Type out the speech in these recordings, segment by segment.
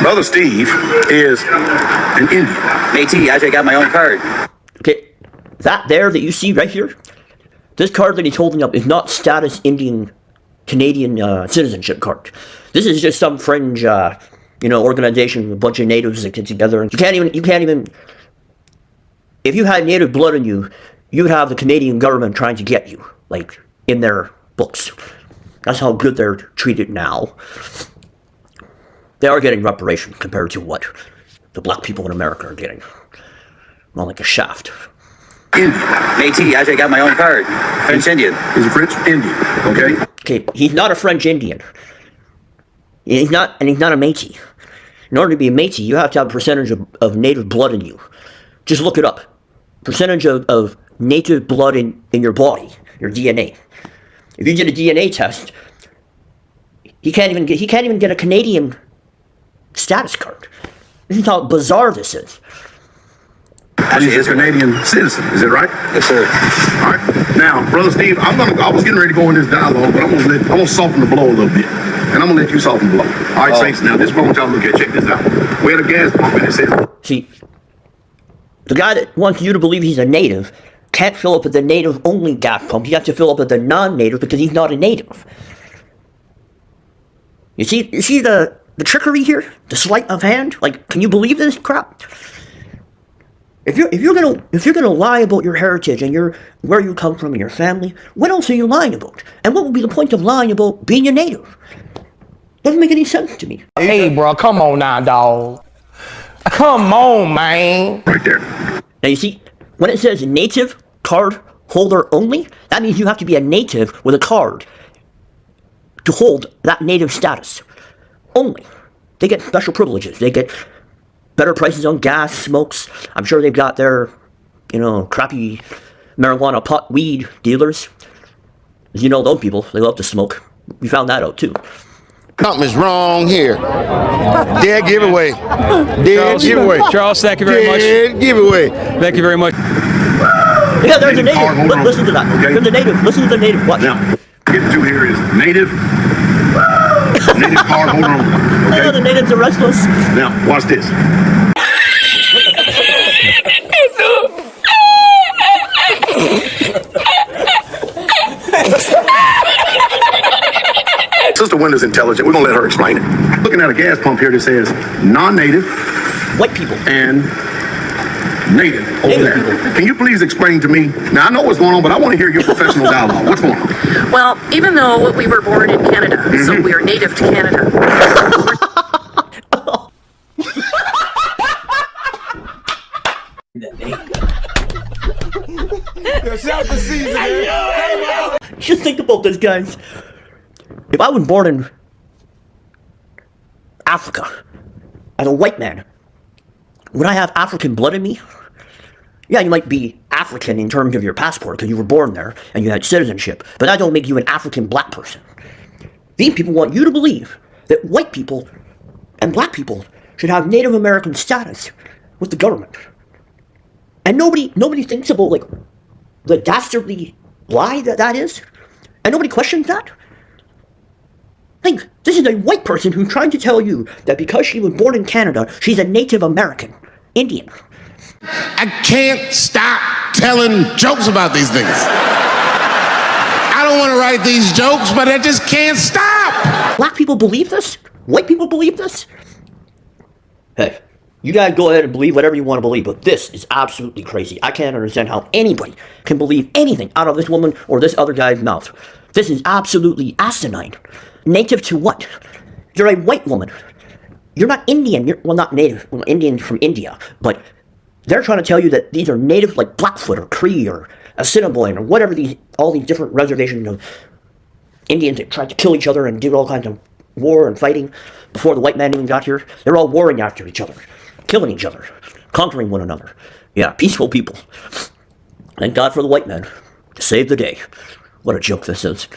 Brother Steve is an Indian. Métis, I got my own card. Okay, that there that you see right here, this card that he's holding up is not status Indian Canadian citizenship card. This is just some fringe, organization with a bunch of natives that get together. And you can't even. If you had native blood in you, you would have the Canadian government trying to get you, like, in their books. That's how good they're treated now. They are getting reparations compared to what the black people in America are getting. More like a shaft. Indian. Métis, I got my own card. French Indian. He's a French Indian, okay? Okay, he's not a French Indian. He's not a Métis. In order to be a Métis, you have to have a percentage of native blood in you. Just look it up. Percentage of native blood in your body, your DNA. If you get a DNA test, he can't even get a Canadian status card. This is how bizarre this is. He's a Canadian citizen, is it right? Yes, sir. All right. Now, Brother Steve, I was getting ready to go in this dialogue, but I'm gonna soften the blow a little bit. And I'm gonna let you soften the blow. All right, Saints, now this is what I want y'all to look at. Check this out. We had a gas pump and it says... See, the guy that wants you to believe he's a native can't fill up at the native-only gas pump. He has to fill up at the non-native because he's not a native. You see the trickery here? The sleight of hand? Like, can you believe this crap? If you're gonna lie about your heritage and where you come from and your family, what else are you lying about? And what would be the point of lying about being a native? Doesn't make any sense to me. Hey, bro, come on now, dog. Come on, man. Right there. Now you see, when it says native card holder only, that means you have to be a native with a card to hold that native status only. They get special privileges. They get better prices on gas, smokes. I'm sure they've got their, crappy marijuana pot weed dealers. As you know, those people, they love to smoke. We found that out too. Something's wrong here. Dead giveaway. Dead giveaway. Charles, thank you very much. Dead giveaway. Thank you very much. Yeah, there's a native. Listen to that. Okay. There's a native. Listen to the native. Watch. Now, get to here is native card holder only. Okay? I know the natives are restless. Now, watch this. Sister Wenda's intelligent. We're going to let her explain it. Looking at a gas pump here that says non-native. White people. And native over there. People. Can you please explain to me? Now, I know what's going on, but I want to hear your professional dialogue. What's going on? Well, even though we were born in Canada, so we are native to Canada. Just think about this, guys. If I was born in Africa as a white man, would I have African blood in me? Yeah, you might be African in terms of your passport because you were born there and you had citizenship, but that don't make you an African black person. These people want you to believe that white people and black people should have Native American status with the government. And nobody thinks about, like, the dastardly lie that is. And nobody questions that. Think, this is a white person who's trying to tell you that because she was born in Canada, she's a Native American Indian. I can't stop telling jokes about these things. I don't want to write these jokes, but I just can't stop. Black people believe this? White people believe this? Hey, you guys go ahead and believe whatever you want to believe, but this is absolutely crazy. I can't understand how anybody can believe anything out of this woman or this other guy's mouth. This is absolutely asinine. Native to what? You're a white woman. You're not Indian. Well, not native. Well, Indian from India. But they're trying to tell you that these are native, like Blackfoot or Cree or Assiniboine or whatever all these different reservations of Indians that tried to kill each other and did all kinds of war and fighting before the white man even got here. They're all warring after each other, killing each other, conquering one another. Yeah, peaceful people. Thank God for the white man to save the day. What a joke this is.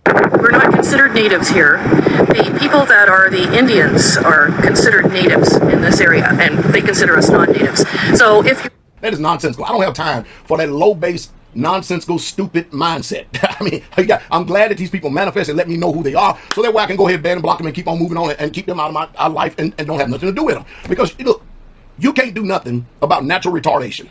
We're not considered natives here. The people that are the Indians are considered natives in this area, and they consider us non-natives. So if you... That is nonsensical. I don't have time for that low-based nonsensical, stupid mindset. I mean, yeah, I'm glad that these people manifest and let me know who they are, so that way I can go ahead, ban and block them, and keep on moving on and keep them out of my life and don't have nothing to do with them. Because look, you can't do nothing about natural retardation,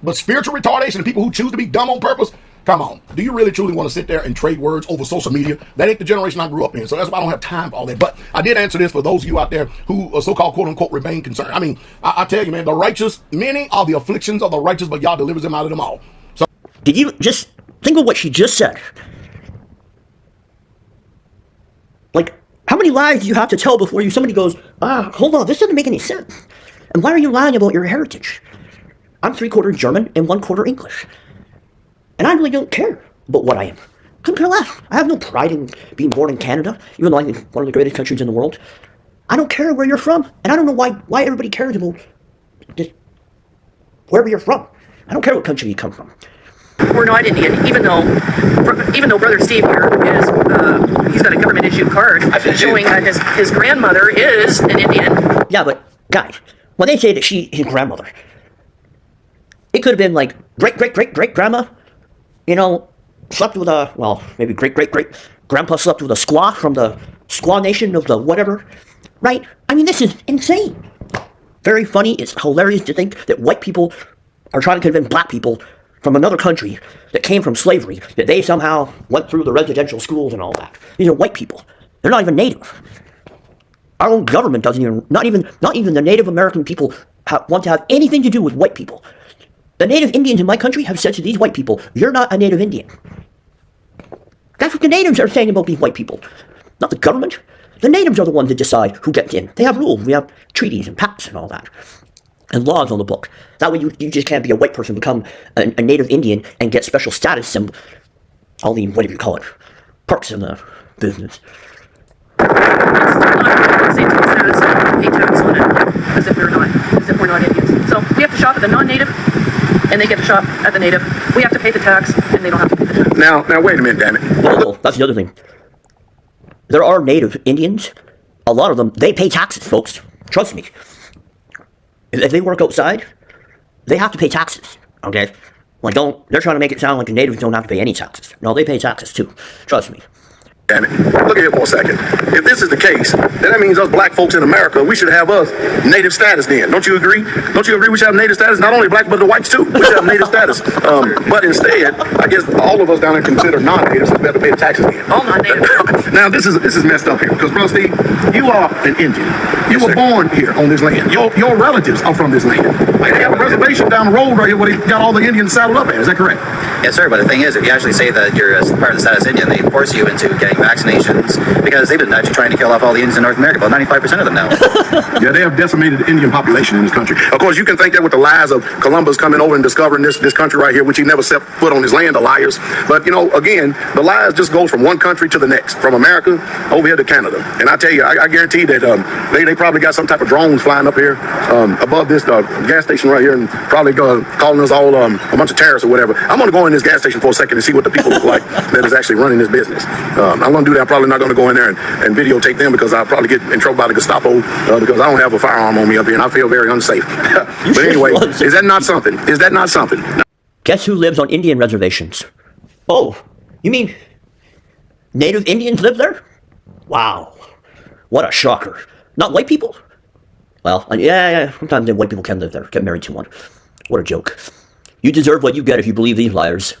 but spiritual retardation and people who choose to be dumb on purpose. Come on, do you really truly want to sit there and trade words over social media? That ain't the generation I grew up in, so that's why I don't have time for all that. But I did answer this for those of you out there who are so-called quote-unquote remain concerned. I mean, I tell you, man, the righteous, many are the afflictions of the righteous, but Yah delivers them out of them all. So, Did you just think of what she just said? Like, how many lies do you have to tell before somebody goes, hold on, this doesn't make any sense. And why are you lying about your heritage? I'm 3/4 German and 1/4 English. And I really don't care about what I am. Couldn't care less. I have no pride in being born in Canada, even though I'm one of the greatest countries in the world. I don't care where you're from, and I don't know why everybody cares about just wherever you're from. I don't care what country you come from. We're not Indian, even though Brother Steve here is, he's got a government issued card showing that his grandmother is an Indian. Yeah, but guys, when they say that his grandmother, it could have been like great-great-great-great-grandma, slept with maybe great-great-great-grandpa slept with a squaw from the squaw nation of the whatever, right? I mean, this is insane. Very funny. It's hilarious to think that white people are trying to convince black people from another country that came from slavery that they somehow went through the residential schools and all that. These are white people. They're not even native. Our own government doesn't even, not even the Native American people want to have anything to do with white people. The Native Indians in my country have said to these white people, you're not a Native Indian. That's what the natives are saying about these white people. Not the government. The natives are the ones that decide who gets in. They have rules. We have treaties and pacts and all that. And laws on the book. That way you just can't be a white person, become a Native Indian and get special status and all the, whatever you call it, perks in the business. It's not the same status and pay tax on it as if we're not Indians. So we have to shop at the non-native, and they get to shop at the native. We have to pay the tax, and they don't have to pay the tax. now wait a minute, damn it. Well, that's the other thing. There are Native Indians. A lot of them, they pay taxes, folks. Trust me. If they work outside, they have to pay taxes, okay? Like, they're trying to make it sound like the natives don't have to pay any taxes. No, they pay taxes too. Trust me. Damn it. Look at here for a second. If this is the case, then that means us black folks in America, we should have us native status then. Don't you agree? Don't you agree we should have native status? Not only black, but the whites too. We should have native status. But instead, I guess all of us down there consider non-natives, so we have to pay the taxes then. All non-native. Now, this is messed up here, because, Brother Steve, you are an Indian. You were born here on this land. Your relatives are from this land. Like, they have a reservation down the road right here where they got all the Indians saddled up at. Is that correct? Yes, sir, but the thing is, if you actually say that you're a part of the status Indian, they force you into getting vaccinations, because they've been actually trying to kill off all the Indians in North America, about 95% of them now. Yeah, they have decimated the Indian population in this country. Of course, you can think that with the lies of Columbus coming over and discovering this country right here, which he never set foot on his land, the liars. But, again, the lies just goes from one country to the next, from America over here to Canada. And I tell you, I guarantee that they probably got some type of drones flying up here above this gas station right here, and probably calling us all a bunch of terrorists or whatever. I'm going to go in this gas station for a second and see what the people look like that is actually running this business. I'm going to do that. I'm probably not going to go in there and videotape them, because I'll probably get in trouble by the Gestapo because I don't have a firearm on me up here, and I feel very unsafe. But anyway, is that not something? Is that not something? Guess who lives on Indian reservations? Oh, you mean Native Indians live there? Wow. What a shocker. Not white people? Well, yeah, sometimes white people can live there, get married to one. What a joke. You deserve what you get if you believe these liars.